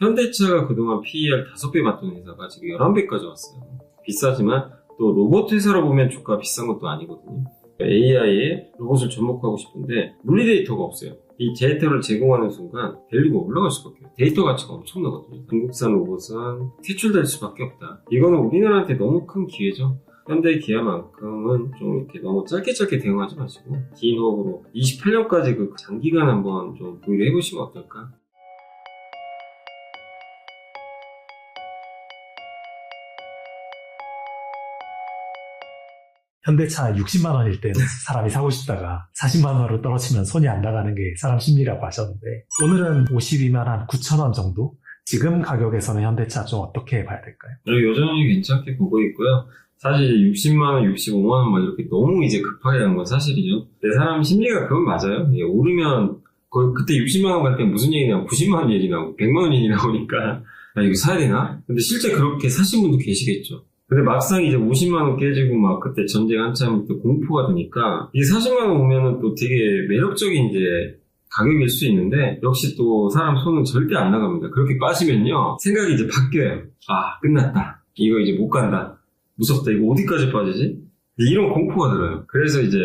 현대차가 그동안 PER 5배 받던 회사가 지금 11배까지 왔어요. 비싸지만 또 로봇 회사로 보면 주가가 비싼 것도 아니거든요. AI에 로봇을 접목하고 싶은데 물리 데이터가 없어요. 이 데이터를 제공하는 순간 밸류가 올라갈 수밖에 없어요. 데이터 가치가 엄청나거든요. 중국산 로봇은 퇴출될 수밖에 없다. 이거는 우리나라한테 너무 큰 기회죠. 현대 기아만큼은 좀 이렇게 너무 짧게 대응하지 마시고 긴 호흡으로 28년까지 그 장기간 한번 좀 보유를 해보시면 어떨까? 현대차 60만 원일 때는 사람이 사고 싶다가 40만 원으로 떨어지면 손이 안 나가는 게 사람 심리라고 하셨는데, 오늘은 52만 한 9천 원 정도? 지금 가격에서는 현대차 좀 어떻게 봐야 될까요? 여전히 괜찮게 보고 있고요. 사실 60만 원, 65만 원 막 이렇게 너무 이제 급하게 간 건 사실이죠. 근데 사람 심리가 그건 맞아요. 오르면 그때 60만 원 갈 때 무슨 얘기 나오고 90만 원 얘기 나오고 100만 원 얘기 나오니까 이거 사야 되나? 근데 실제 그렇게 사신 분도 계시겠죠. 근데 막상 이제 50만 원 깨지고 막 그때 전쟁 한참 또 공포가 드니까 이게 40만 원 오면은 또 되게 매력적인 이제 가격일 수 있는데, 역시 또 사람 손은 절대 안 나갑니다. 그렇게 빠지면요 생각이 이제 바뀌어요. 아, 끝났다. 이거 이제 못 간다. 무섭다. 이거 어디까지 빠지지? 이런 공포가 들어요. 그래서 이제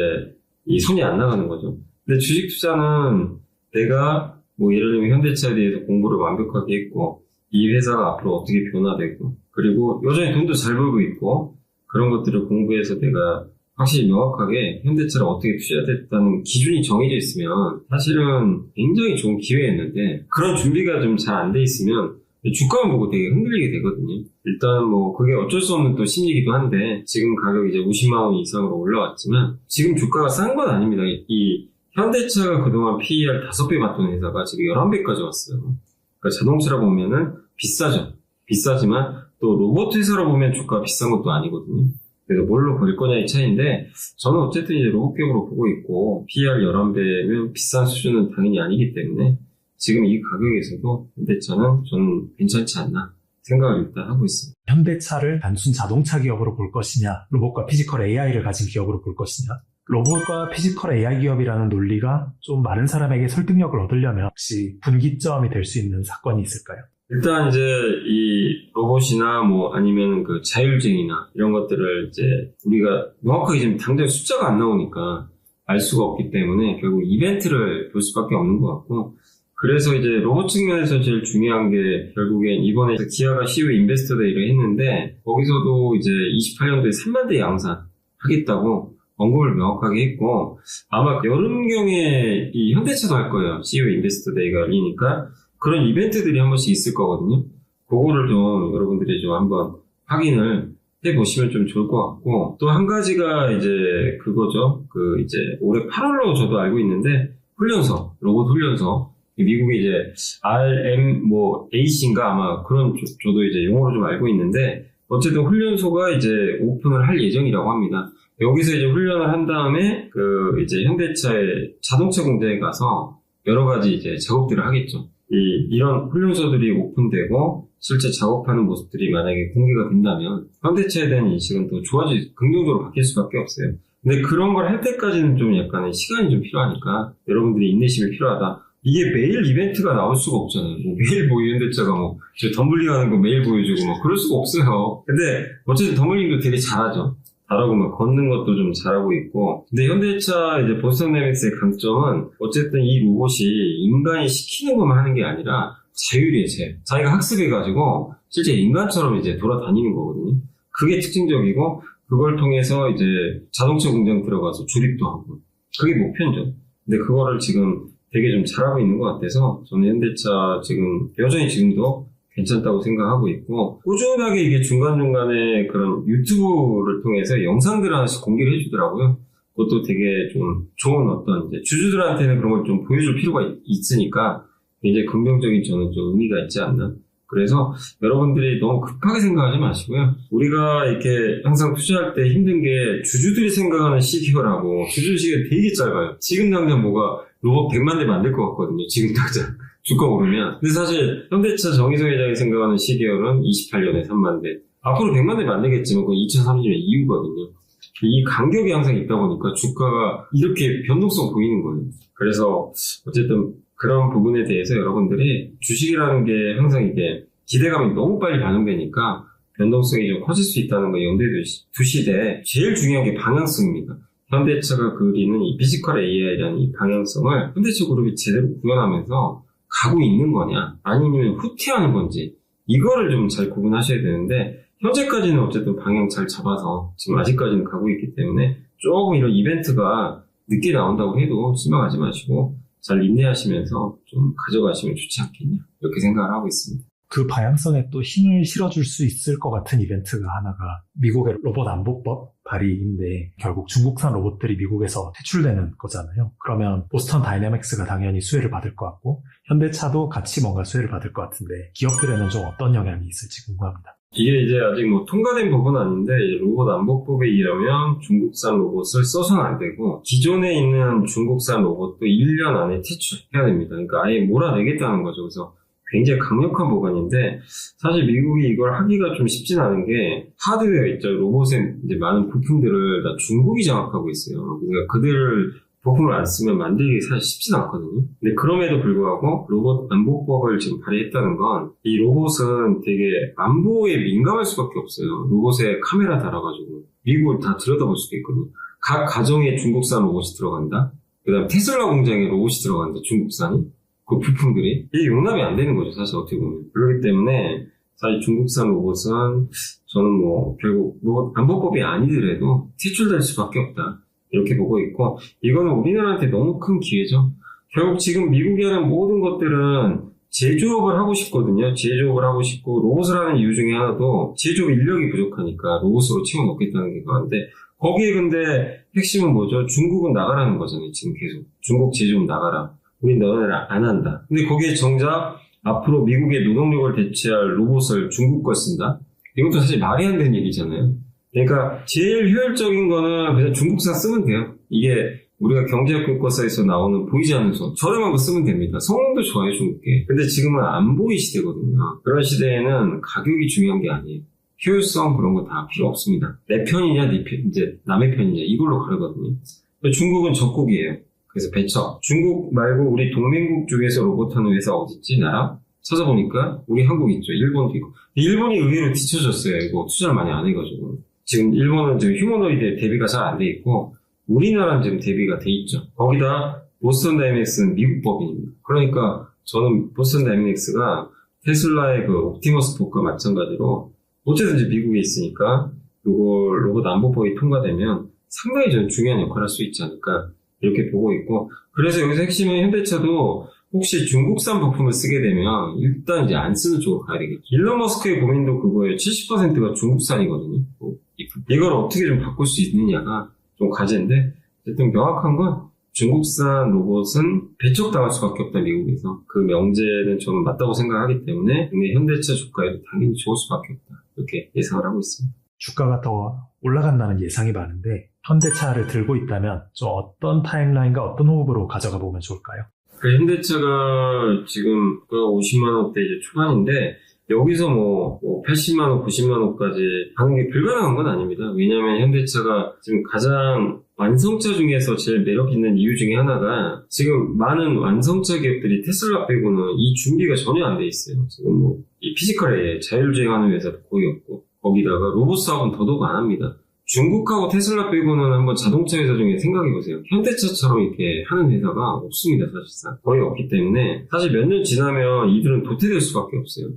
이 손이 안 나가는 거죠. 근데 주식 투자는 내가 뭐 예를 들면 현대차에 대해서 공부를 완벽하게 했고, 이 회사가 앞으로 어떻게 변화되고, 그리고 여전히 돈도 잘 벌고 있고, 그런 것들을 공부해서 내가 확실히 명확하게 현대차를 어떻게 투자해야 됐다는 기준이 정해져 있으면 사실은 굉장히 좋은 기회였는데, 그런 준비가 좀 잘 안 돼 있으면 주가만 보고 되게 흔들리게 되거든요. 일단 뭐 그게 어쩔 수 없는 또 심리이기도 한데, 지금 가격이 이제 50만 원 이상으로 올라왔지만 지금 주가가 싼 건 아닙니다. 이 현대차가 그동안 PER 5배 받던 회사가 지금 11배까지 왔어요. 그러니까 자동차라고 보면은 비싸죠. 비싸지만 또 로봇 회사로 보면 주가가 비싼 것도 아니거든요. 그래서 뭘로 볼 거냐의 차이인데, 저는 어쨌든 이제 로봇격으로 보고 있고, PER 11배면 비싼 수준은 당연히 아니기 때문에 지금 이 가격에서도 현대차는 저는 괜찮지 않나 생각을 일단 하고 있습니다. 현대차를 단순 자동차 기업으로 볼 것이냐, 로봇과 피지컬 AI를 가진 기업으로 볼 것이냐, 로봇과 피지컬 AI 기업이라는 논리가 좀 많은 사람에게 설득력을 얻으려면 혹시 분기점이 될 수 있는 사건이 있을까요? 일단 이제 이 로봇이나 뭐 아니면 그 자율주행이나 이런 것들을 이제 우리가 명확하게 지금 당장 숫자가 안 나오니까 알 수가 없기 때문에 결국 이벤트를 볼 수밖에 없는 것 같고, 그래서 이제 로봇 측면에서 제일 중요한 게 결국엔 이번에 기아가 CEO의 인베스터 데이를 했는데, 거기서도 이제 28년도에 3만 대 양산하겠다고 언급을 명확하게 했고, 아마 여름경에 이 현대차도 할 거예요. CEO 인베스터 데이가 열리니까 그런 이벤트들이 한 번씩 있을 거거든요. 그거를 좀 여러분들이 좀 한번 확인을 해보시면 좀 좋을 것 같고, 또 한 가지가 이제 그거죠. 그 이제 올해 8월로 저도 알고 있는데, 훈련소, 로봇 훈련소. 미국의 이제 RM 뭐 AC인가 아마 그런 저도 이제 용어로 좀 알고 있는데, 어쨌든 훈련소가 이제 오픈을 할 예정이라고 합니다. 여기서 이제 훈련을 한 다음에 그 이제 현대차의 자동차 공장에 가서 여러 가지 이제 작업들을 하겠죠. 이런 훈련소들이 오픈되고 실제 작업하는 모습들이 만약에 공개가 된다면 현대차에 대한 인식은 또 긍정적으로 바뀔 수밖에 없어요. 근데 그런 걸 할 때까지는 좀 약간의 시간이 좀 필요하니까 여러분들이 인내심이 필요하다. 이게 매일 이벤트가 나올 수가 없잖아요. 뭐 매일 뭐 현대차가 뭐 덤블링 하는 거 매일 보여주고 뭐 그럴 수가 없어요. 근데 어쨌든 덤블링도 되게 잘하죠. 잘하고 막 걷는 것도 좀 잘하고 있고. 근데 현대차 이제 보스턴 다이내믹스의 강점은 어쨌든 이 로봇이 인간이 시키는 것만 하는 게 아니라 자율이에요. 자기가 학습해가지고 실제 인간처럼 이제 돌아다니는 거거든요. 그게 특징적이고, 그걸 통해서 이제 자동차 공장 들어가서 조립도 하고, 그게 목표죠. 근데 그거를 지금 되게 좀 잘하고 있는 것 같아서 저는 현대차 지금 여전히 지금도 괜찮다고 생각하고 있고, 꾸준하게 이게 중간중간에 그런 유튜브를 통해서 영상들 하나씩 공개를 해주더라고요. 그것도 되게 좀 좋은 어떤 이제 주주들한테는 그런 걸 좀 보여줄 필요가 있으니까 굉장히 긍정적인 저는 좀 의미가 있지 않나. 그래서 여러분들이 너무 급하게 생각하지 마시고요. 우리가 이렇게 항상 투자할 때 힘든 게 주주들이 생각하는 시기라고, 주주 시기가 되게 짧아요. 지금 당장 뭐가 로봇 100만 대 만들 것 같거든요. 지금 당장. 주가 오르면. 근데 사실 현대차 정의성 회장이 생각하는 시계열은 28년에 3만 대. 앞으로 100만 대 만들겠지만 그건 2030년 이후거든요. 이 간격이 항상 있다 보니까 주가가 이렇게 변동성 보이는 거예요. 그래서 어쨌든 그런 부분에 대해서 여러분들이 주식이라는 게 항상 이게 기대감이 너무 빨리 반영되니까 변동성이 좀 커질 수 있다는 거 염두에 두시되 제일 중요한 게 방향성입니다. 현대차가 그리는 이 피지컬 AI라는 이 방향성을 현대차 그룹이 제대로 구현하면서 가고 있는 거냐 아니면 후퇴하는 건지 이거를 좀 잘 구분하셔야 되는데 현재까지는 어쨌든 방향 잘 잡아서 지금 아직까지는 가고 있기 때문에 조금 이런 이벤트가 늦게 나온다고 해도 실망하지 마시고 잘 인내하시면서 좀 가져가시면 좋지 않겠냐 이렇게 생각을 하고 있습니다. 그 방향성에 또 힘을 실어줄 수 있을 것 같은 이벤트가 하나가 미국의 로봇 안보법 발의인데 결국 중국산 로봇들이 미국에서 퇴출되는 거잖아요. 그러면 보스턴 다이내믹스가 당연히 수혜를 받을 것 같고 현대차도 같이 뭔가 수혜를 받을 것 같은데 기업들에는 좀 어떤 영향이 있을지 궁금합니다. 이게 이제 아직 뭐 통과된 법은 아닌데 로봇 안보법에 의하면 중국산 로봇을 써서는 안 되고 기존에 있는 중국산 로봇도 1년 안에 퇴출해야 됩니다. 그러니까 아예 몰아내겠다는 거죠. 그래서 굉장히 강력한 법안인데 사실 미국이 이걸 하기가 좀 쉽진 않은 게 하드웨어 있죠. 로봇의 이제 많은 부품들을 다 중국이 장악하고 있어요. 그러니까 그들을 부품을 안 쓰면 만들기 사실 쉽진 않거든요. 근데 그럼에도 불구하고 로봇 안보법을 지금 발의했다는 건 이 로봇은 되게 안보에 민감할 수밖에 없어요. 로봇에 카메라 달아가지고 미국을 다 들여다볼 수도 있거든요. 각 가정에 중국산 로봇이 들어간다. 그 다음에 테슬라 공장에 로봇이 들어간다. 중국산이. 그 부품들이 이게 용납이 안 되는 거죠. 사실 어떻게 보면. 그렇기 때문에 사실 중국산 로봇은 저는 뭐 결국 로봇 안보법이 아니더라도 퇴출될 수밖에 없다. 이렇게 보고 있고 이거는 우리나라한테 너무 큰 기회죠. 결국 지금 미국이 하는 모든 것들은 제조업을 하고 싶거든요. 제조업을 하고 싶고 로봇을 하는 이유 중에 하나도 제조업 인력이 부족하니까 로봇으로 채워넣겠다는 게 그건데 거기에 근데 핵심은 뭐죠? 중국은 나가라는 거잖아요. 지금 계속. 중국 제조업 나가라. 우린 너네를 안 한다. 근데 거기에 정작 앞으로 미국의 노동력을 대체할 로봇을 중국 걸 쓴다? 이것도 사실 말이 안 되는 얘기잖아요. 그러니까 제일 효율적인 거는 그냥 중국산 쓰면 돼요. 이게 우리가 경제학 교과서에서 나오는 보이지 않는 손 저렴한 거 쓰면 됩니다. 성능도 좋아요 중국계. 근데 지금은 안 보이 시대거든요. 그런 시대에는 가격이 중요한 게 아니에요. 효율성 그런 거 다 필요 없습니다. 내 편이냐 네 편, 이제 남의 편이냐 이걸로 가르거든요. 중국은 적국이에요. 그래서 배척. 중국 말고 우리 동맹국 쪽에서 로봇 하는 회사 어딨지 나라? 찾아보니까 우리 한국 있죠. 일본도 있고. 일본이 의외로 뒤쳐졌어요. 이거 투자를 많이 안 해가지고. 지금 일본은 지금 휴머노이드 대비가 잘 안 돼 있고 우리나라는 지금 대비가 돼 있죠. 거기다 보스턴 다이내믹스는 미국 법인입니다. 그러니까 저는 보스턴 다이내믹스가 테슬라의 그 옵티머스 봇과 마찬가지로 어쨌든지 미국에 있으니까 이거 로봇 안보법이 통과되면 상당히 저는 중요한 역할을 할 수 있지 않을까 이렇게 보고 있고 그래서 여기서 핵심은 현대차도 혹시 중국산 부품을 쓰게 되면 일단 이제 안 쓰는 쪽으로 가야 되겠죠. 일론 머스크의 고민도 그거예요. 70%가 중국산이거든요. 이걸 어떻게 좀 바꿀 수 있느냐가 좀 과제인데 어쨌든 명확한 건 중국산 로봇은 배척당할 수밖에 없다 미국에서. 그 명제는 저는 맞다고 생각하기 때문에 국내 현대차 주가에도 당연히 좋을 수밖에 없다 이렇게 예상을 하고 있습니다. 주가가 더 올라간다는 예상이 많은데 현대차를 들고 있다면 좀 어떤 타임라인과 어떤 호흡으로 가져가 보면 좋을까요? 그 현대차가 지금 50만원대 이제 초반인데 여기서 뭐 80만원, 90만원까지 가는 게 불가능한 건 아닙니다. 왜냐하면 현대차가 지금 가장 완성차 중에서 제일 매력 있는 이유 중에 하나가 지금 많은 완성차 기업들이 테슬라 빼고는 이 준비가 전혀 안 돼 있어요. 지금 뭐 이 피지컬에 자율주행하는 회사도 거의 없고 거기다가 로봇 사업은 더더욱 안 합니다. 중국하고 테슬라 빼고는 한번 자동차 회사 중에 생각해보세요. 현대차처럼 이렇게 하는 회사가 없습니다, 사실상. 거의 없기 때문에 사실 몇 년 지나면 이들은 도태될 수밖에 없어요.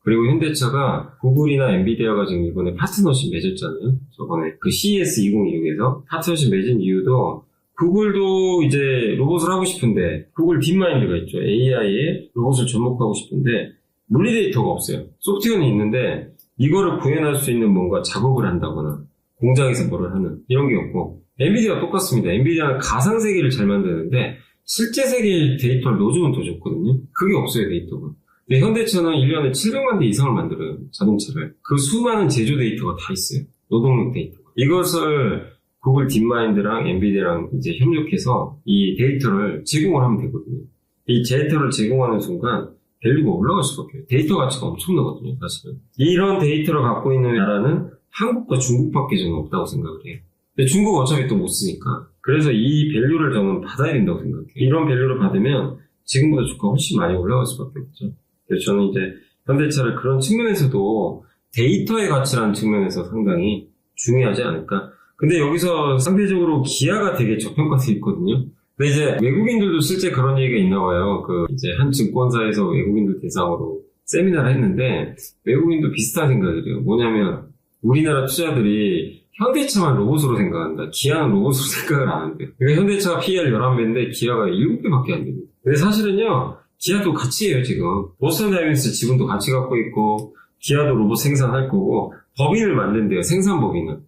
그리고 현대차가 구글이나 엔비디아가 지금 이번에 파트너십 맺었잖아요. 저번에 그 CES 2026에서 파트너십 맺은 이유도 구글도 이제 로봇을 하고 싶은데 구글 딥마인드가 있죠. AI에 로봇을 접목하고 싶은데 물리 데이터가 없어요. 소프트웨어는 있는데 이거를 구현할 수 있는 뭔가 작업을 한다거나 공장에서 뭐를 하는 이런 게 없고 엔비디아가 똑같습니다. 엔비디아는 가상세계를 잘 만드는데 실제 세계의 데이터를 넣어주면 더 좋거든요. 그게 없어요, 데이터가. 근데 현대차는 1년에 700만 대 이상을 만들어요, 자동차를. 그 수많은 제조 데이터가 다 있어요. 노동력 데이터가. 이것을 구글 딥마인드랑 엔비디아랑 이제 협력해서 이 데이터를 제공을 하면 되거든요. 이 데이터를 제공하는 순간 밸류가 올라갈 수밖에 없어요. 데이터 가치가 엄청나거든요, 사실은. 이런 데이터를 갖고 있는 나라는 한국과 중국밖에 저는 없다고 생각을 해요. 근데 중국은 어차피 또 못 쓰니까. 그래서 이 밸류를 저는 받아야 된다고 생각해요. 이런 밸류를 받으면 지금보다 주가가 훨씬 많이 올라갈 수밖에 없죠. 그래서 저는 이제 현대차를 그런 측면에서도 데이터의 가치라는 측면에서 상당히 중요하지 않을까. 근데 여기서 상대적으로 기아가 되게 저평가돼 있거든요. 근데 이제 외국인들도 실제 그런 얘기가 있나 봐요. 이제 한 증권사에서 외국인들 대상으로 세미나를 했는데 외국인도 비슷한 생각을 해요. 뭐냐면 우리나라 투자들이 현대차만 로봇으로 생각한다. 기아는 로봇으로 생각을 안 한대요. 그러니까 현대차가 PER 11배인데 기아가 7배밖에 안 됩니다. 근데 사실은요, 기아도 같이예요, 지금. 보스턴 다이내믹스 지분도 같이 갖고 있고, 기아도 로봇 생산할 거고, 법인을 만든대요, 생산 법인을.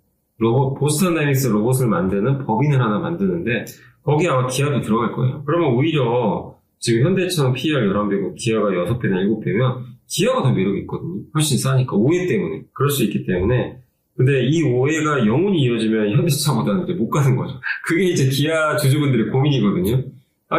보스턴 다이내믹스 로봇을 만드는 법인을 하나 만드는데, 거기 아마 기아도 들어갈 거예요. 그러면 오히려 지금 현대차는 PER 11배고 기아가 6배나 7배면 기아가 더 매력이 있거든요. 훨씬 싸니까. 오해 때문에. 그럴 수 있기 때문에. 근데 이 오해가 영원히 이어지면 현대차보다는 이제 못 가는 거죠. 그게 이제 기아 주주분들의 고민이거든요.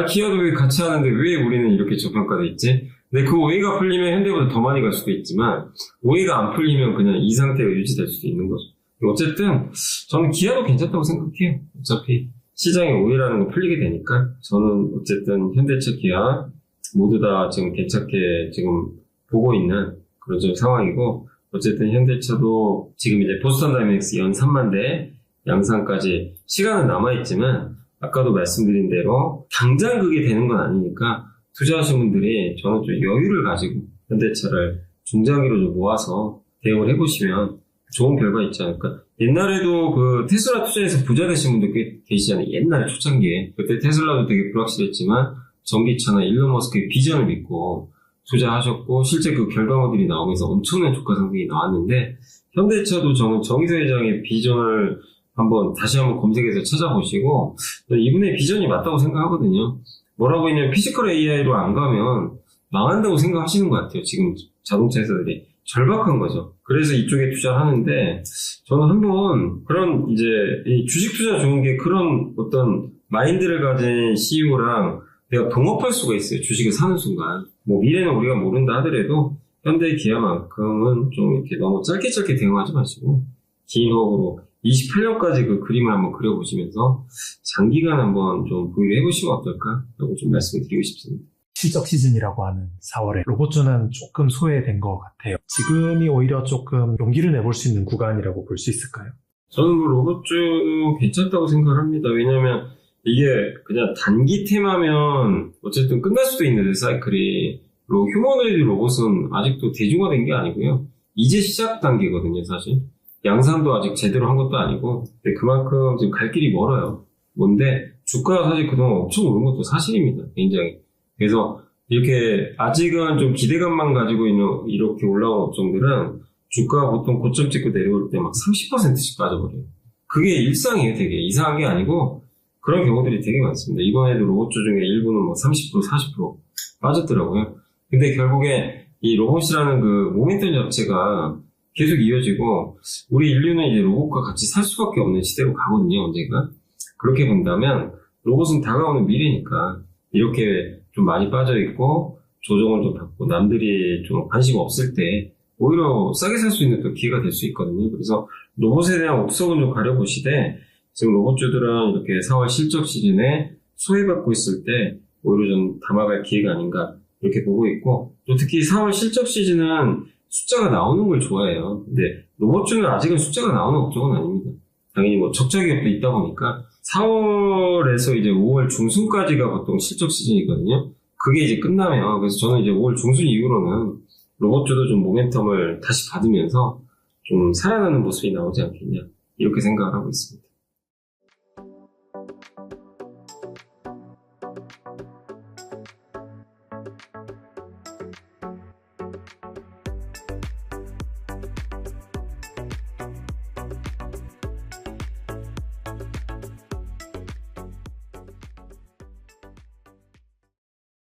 기아도 왜 같이 하는데 왜 우리는 이렇게 저평가돼 있지? 근데 그 오해가 풀리면 현대보다 더 많이 갈 수도 있지만 오해가 안 풀리면 그냥 이 상태가 유지될 수도 있는 거죠. 어쨌든 저는 기아도 괜찮다고 생각해요. 어차피 시장의 오해라는 거 풀리게 되니까 저는 어쨌든 현대차, 기아 모두 다 지금 괜찮게 지금 보고 있는 그런 좀 상황이고 어쨌든 현대차도 지금 이제 보스턴 다이내믹스 연 3만 대 양산까지 시간은 남아있지만 아까도 말씀드린 대로 당장 그게 되는 건 아니니까 투자하신 분들이 저는 좀 여유를 가지고 현대차를 중장기로 좀 모아서 대응을 해보시면 좋은 결과 있지 않을까. 옛날에도 테슬라 투자해서 부자 되신 분들 꽤 계시잖아요. 옛날에 초창기에. 그때 테슬라도 되게 불확실했지만 전기차나 일론 머스크의 비전을 믿고 투자하셨고 실제 그 결과물들이 나오면서 엄청난 주가 상승이 나왔는데 현대차도 저는 정의서 회장의 비전을 다시 한번 검색해서 찾아보시고 이분의 비전이 맞다고 생각하거든요. 뭐라고 했냐면 피지컬 AI로 안 가면 망한다고 생각하시는 것 같아요. 지금 자동차 회사들이 절박한 거죠. 그래서 이쪽에 투자를 하는데 저는 한번 그런 이제 이 주식 투자 좋은 게 그런 어떤 마인드를 가진 CEO랑 내가 동업할 수가 있어요. 주식을 사는 순간. 미래는 우리가 모른다 하더라도 현대 기아만큼은 좀 이렇게 너무 짧게 대응하지 마시고 긴 호흡으로 28년까지 그 그림을 한번 그려보시면서 장기간 한번 좀 보유를 해보시면 어떨까? 라고 좀 말씀을 드리고 싶습니다. 실적 시즌이라고 하는 4월에 로봇주는 조금 소외된 것 같아요. 지금이 오히려 조금 용기를 내볼 수 있는 구간이라고 볼 수 있을까요? 저는 로봇주 괜찮다고 생각합니다. 왜냐하면 이게 그냥 단기 테마면 어쨌든 끝날 수도 있는데 사이클이 휴머노이드 로봇은 아직도 대중화된 게 아니고요. 이제 시작 단계거든요, 사실. 양산도 아직 제대로 한 것도 아니고 근데 그만큼 지금 갈 길이 멀어요. 뭔데 주가가 사실 그동안 엄청 오른 것도 사실입니다. 굉장히. 그래서 이렇게 아직은 좀 기대감만 가지고 있는 이렇게 올라온 업종들은 주가가 보통 고점 찍고 내려올 때 막 30%씩 빠져버려요. 그게 일상이에요. 되게 이상한 게 아니고 그런 경우들이 되게 많습니다. 이번에도 로봇주 중에 일부는 30%, 40% 빠졌더라고요. 근데 결국에 이 로봇이라는 그 모멘텀 자체가 계속 이어지고 우리 인류는 이제 로봇과 같이 살 수밖에 없는 시대로 가거든요. 언젠가. 그렇게 본다면 로봇은 다가오는 미래니까 이렇게 좀 많이 빠져있고 조정을 좀 받고 남들이 좀 관심 없을 때 오히려 싸게 살 수 있는 또 기회가 될 수 있거든요. 그래서 로봇에 대한 옥석은 좀 가려보시되 지금 로봇주들은 이렇게 4월 실적 시즌에 소외받고 있을 때 오히려 좀 담아갈 기회가 아닌가 이렇게 보고 있고 또 특히 4월 실적 시즌은 숫자가 나오는 걸 좋아해요. 근데 로봇주는 아직은 숫자가 나오는 업종은 아닙니다. 당연히 적자 기업도 있다 보니까 4월에서 이제 5월 중순까지가 보통 실적 시즌이거든요. 그게 이제 끝나면 그래서 저는 이제 5월 중순 이후로는 로봇주도 좀 모멘텀을 다시 받으면서 좀 살아나는 모습이 나오지 않겠냐 이렇게 생각을 하고 있습니다.